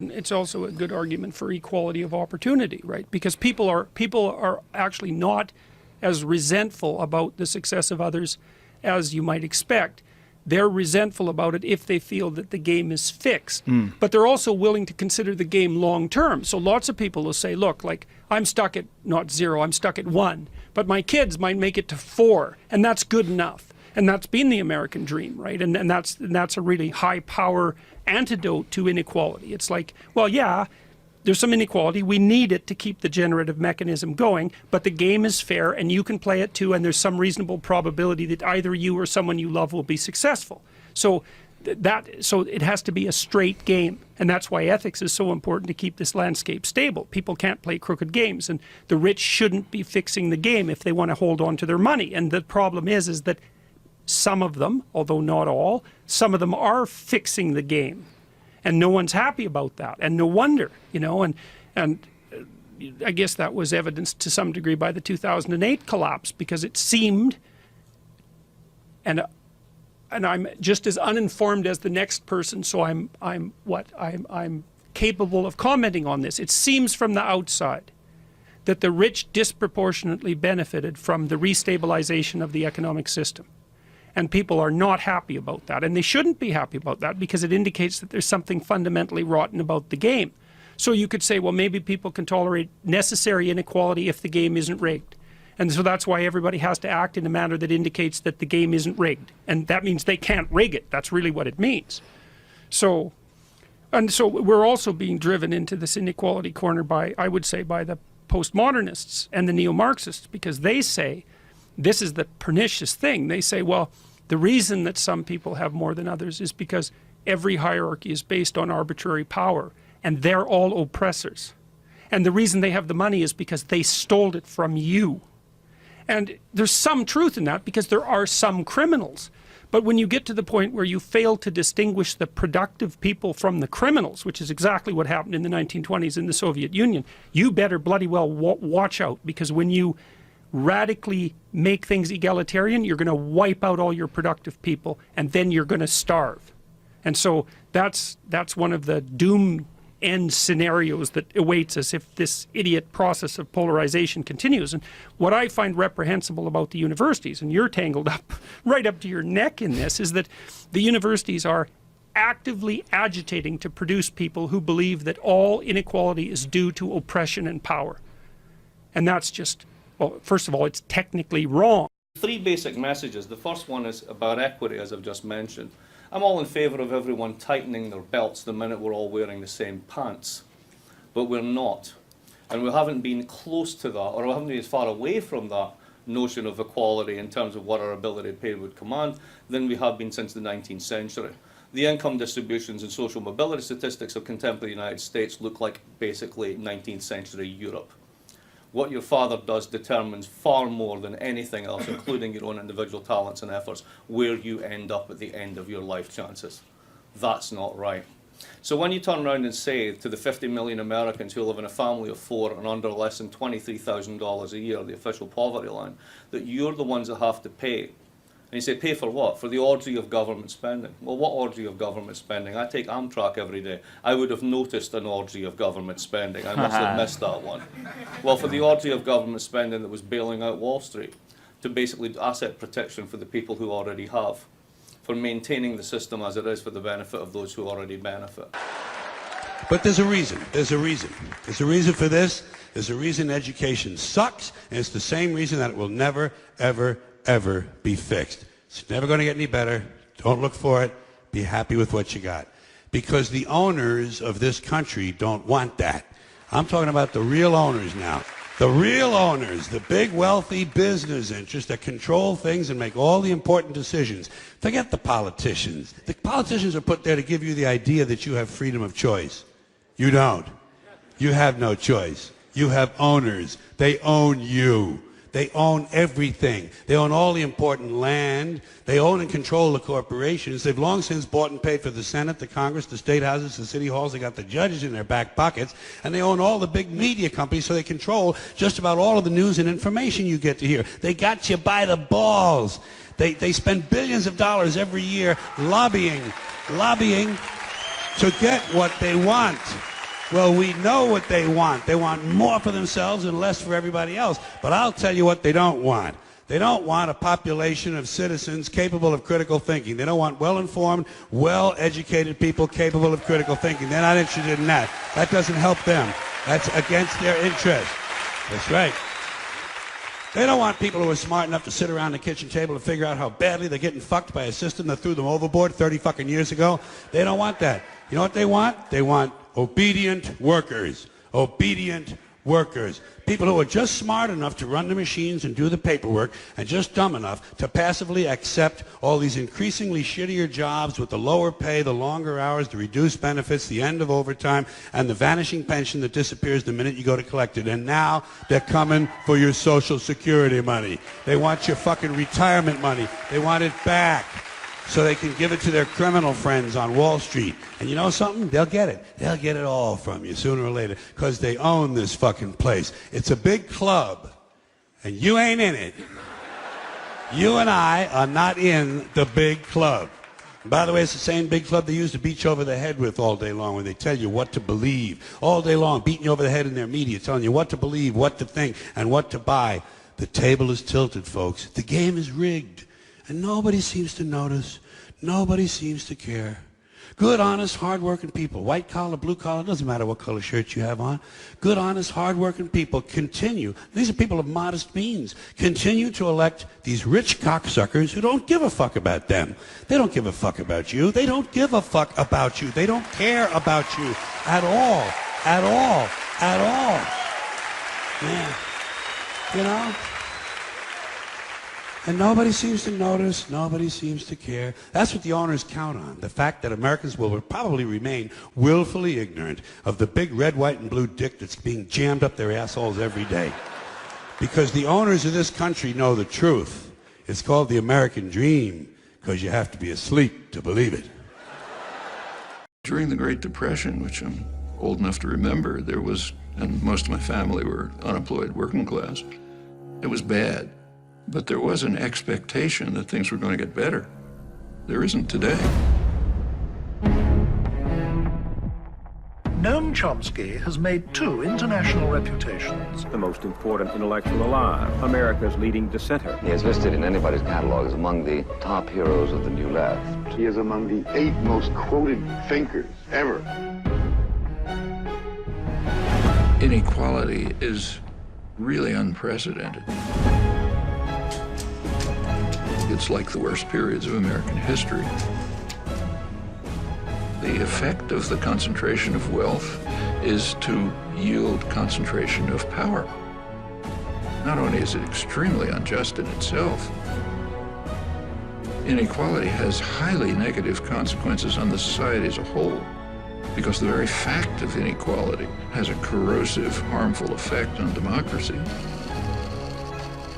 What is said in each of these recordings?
It's also a good argument for equality of opportunity, right? Because people are actually not as resentful about the success of others as you might expect. They're resentful about it if they feel that the game is fixed. But they're also willing to consider the game long term. So lots of people will say, look, like, I'm stuck at not 0, I'm stuck at 1. But my kids might make it to 4, and that's good enough. And that's been the American dream, right? And that's a really high power antidote to inequality. It's like, well, yeah, there's some inequality. We need it to keep the generative mechanism going, but the game is fair and you can play it too, and there's some reasonable probability that either you or someone you love will be successful. So so it has to be a straight game, and that's why ethics is so important to keep this landscape stable. People can't play crooked games, and the rich shouldn't be fixing the game if they want to hold on to their money. And the problem is that some of them, although not all, some of them are fixing the game, and no one's happy about that, and no wonder, you know. And I guess that was evidenced to some degree by the 2008 collapse, because it seemed, and I'm just as uninformed as the next person, so I'm capable of commenting on this. It seems from the outside that the rich disproportionately benefited from the restabilization of the economic system. And people are not happy about that, and they shouldn't be happy about that, because it indicates that there's something fundamentally rotten about the game. So you could say, well, maybe people can tolerate necessary inequality if the game isn't rigged, and so that's why everybody has to act in a manner that indicates that the game isn't rigged, and that means they can't rig it. That's really what it means. So we're also being driven into this inequality corner by, I would say, by the postmodernists and the neo-Marxists, because they say, this is the pernicious thing, they say, well, the reason that some people have more than others is because every hierarchy is based on arbitrary power, and they're all oppressors. And the reason they have the money is because they stole it from you. And there's some truth in that, because there are some criminals. But when you get to the point where you fail to distinguish the productive people from the criminals, which is exactly what happened in the 1920s in the Soviet Union, you better bloody well watch out, because when you radically make things egalitarian, you're going to wipe out all your productive people, and then you're going to starve. And so that's one of the doom end scenarios that awaits us if this idiot process of polarization continues. And what I find reprehensible about the universities, and you're tangled up right up to your neck in this, is that the universities are actively agitating to produce people who believe that all inequality is due to oppression and power. And that's just, well, first of all, it's technically wrong. 3 basic messages. The first one is about equity, as I've just mentioned. I'm all in favour of everyone tightening their belts the minute we're all wearing the same pants. But we're not. And we haven't been close to that, or we haven't been as far away from that notion of equality in terms of what our ability to pay would command than we have been since the 19th century. The income distributions and social mobility statistics of contemporary United States look like basically 19th century Europe. What your father does determines far more than anything else, including your own individual talents and efforts, where you end up at the end of your life chances. That's not right. So when you turn around and say to the 50 million Americans who live in a family of 4 and under less than $23,000 a year, the official poverty line, that you're the ones that have to pay, and you say, pay for what? For the orgy of government spending. Well, what orgy of government spending? I take Amtrak every day. I would have noticed an orgy of government spending. I must have missed that one. Well, for the orgy of government spending that was bailing out Wall Street, to basically asset protection for the people who already have, for maintaining the system as it is for the benefit of those who already benefit. But there's a reason. There's a reason. There's a reason for this. There's a reason education sucks, and it's the same reason that it will never, ever, ever be fixed. It's never going to get any better. Don't look for it. Be happy with what you got. Because the owners of this country don't want that. I'm talking about the real owners now. The real owners, the big wealthy business interests that control things and make all the important decisions. Forget the politicians. The politicians are put there to give you the idea that you have freedom of choice. You don't. You have no choice. You have owners. They own you. They own everything. They own all the important land. They own and control the corporations. They've long since bought and paid for the Senate, the Congress, the state houses, the city halls. They got the judges in their back pockets. And they own all the big media companies, so they control just about all of the news and information you get to hear. They got you by the balls. They spend billions of dollars every year lobbying to get what they want. Well, we know what they want. They want more for themselves and less for everybody else. But I'll tell you what they don't want. They don't want a population of citizens capable of critical thinking. They don't want well-informed, well-educated people capable of critical thinking. They're not interested in that. That doesn't help them. That's against their interest. That's right. They don't want people who are smart enough to sit around the kitchen table and figure out how badly they're getting fucked by a system that threw them overboard 30 fucking years ago. They don't want that. You know what they want? They want obedient workers. Obedient workers. People who are just smart enough to run the machines and do the paperwork and just dumb enough to passively accept all these increasingly shittier jobs with the lower pay, the longer hours, the reduced benefits, the end of overtime, and the vanishing pension that disappears the minute you go to collect it. And now they're coming for your Social Security money. They want your fucking retirement money. They want it back so they can give it to their criminal friends on Wall Street. And you know something? They'll get it. They'll get it all from you sooner or later because they own this fucking place. It's a big club, and you ain't in it. You and I are not in the big club. And by the way, it's the same big club they used to beat you over the head with all day long when they tell you what to believe. All day long, beating you over the head in their media, telling you what to believe, what to think, and what to buy. The table is tilted, folks. The game is rigged. And nobody seems to notice. Nobody seems to care. Good, honest, hard-working people, white collar, blue collar, doesn't matter what color shirt you have on. Good, honest, hard-working people continue. These are people of modest means. Continue to elect these rich cocksuckers who don't give a fuck about them. They don't give a fuck about you. They don't give a fuck about you. They don't care about you at all. At all. At all. Yeah. You know? And nobody seems to notice, nobody seems to care. That's what the owners count on, the fact that Americans will probably remain willfully ignorant of the big red, white, and blue dick that's being jammed up their assholes every day. Because the owners of this country know the truth. It's called the American dream, because you have to be asleep to believe it. During the Great Depression, which I'm old enough to remember, there was, and most of my family were unemployed working class, it was bad. But there was an expectation that things were going to get better. There isn't today. Noam Chomsky has made 2 international reputations. The most important intellectual alive, America's leading dissenter. He is listed in anybody's catalog as among the top heroes of the New Left. He is among the 8 most quoted thinkers ever. Inequality is really unprecedented. It's like the worst periods of American history. The effect of the concentration of wealth is to yield concentration of power. Not only is it extremely unjust in itself, inequality has highly negative consequences on the society as a whole, because the very fact of inequality has a corrosive, harmful effect on democracy.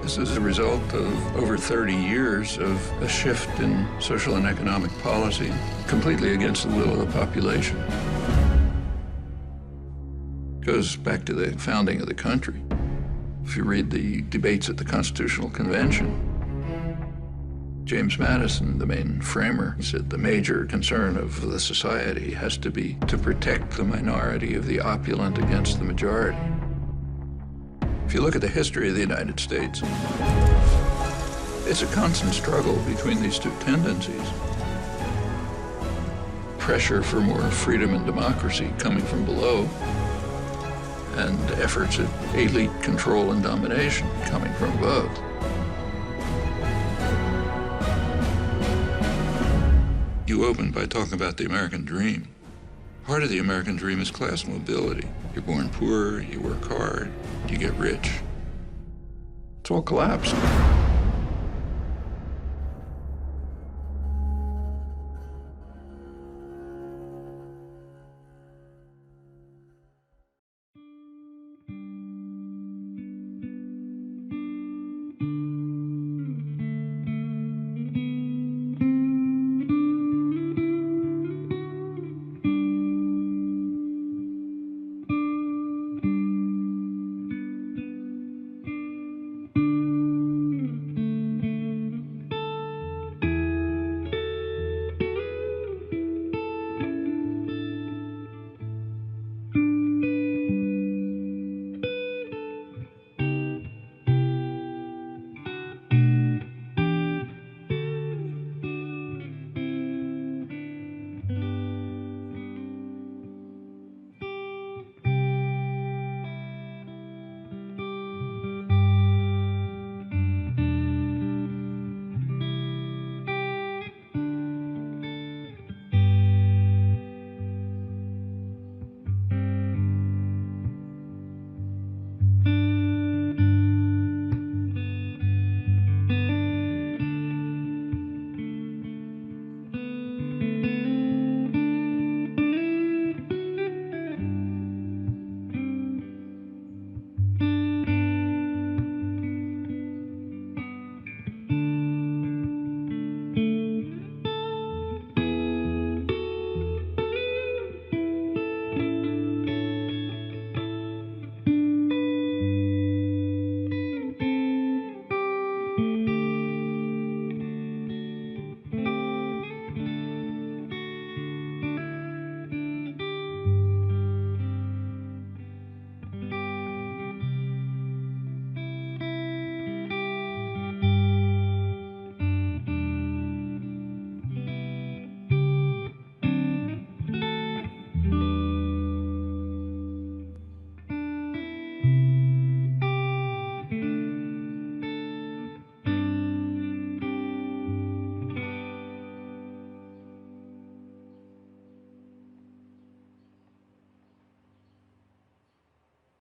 This is a result of over 30 years of a shift in social and economic policy, completely against the will of the population. It goes back to the founding of the country. If you read the debates at the Constitutional Convention, James Madison, the main framer, said the major concern of the society has to be to protect the minority of the opulent against the majority. If you look at the history of the United States, it's a constant struggle between these 2 tendencies. Pressure for more freedom and democracy coming from below, and efforts at elite control and domination coming from above. You opened by talking about the American dream. Part of the American dream is class mobility. You're born poor, you work hard, you get rich. It's all collapsed.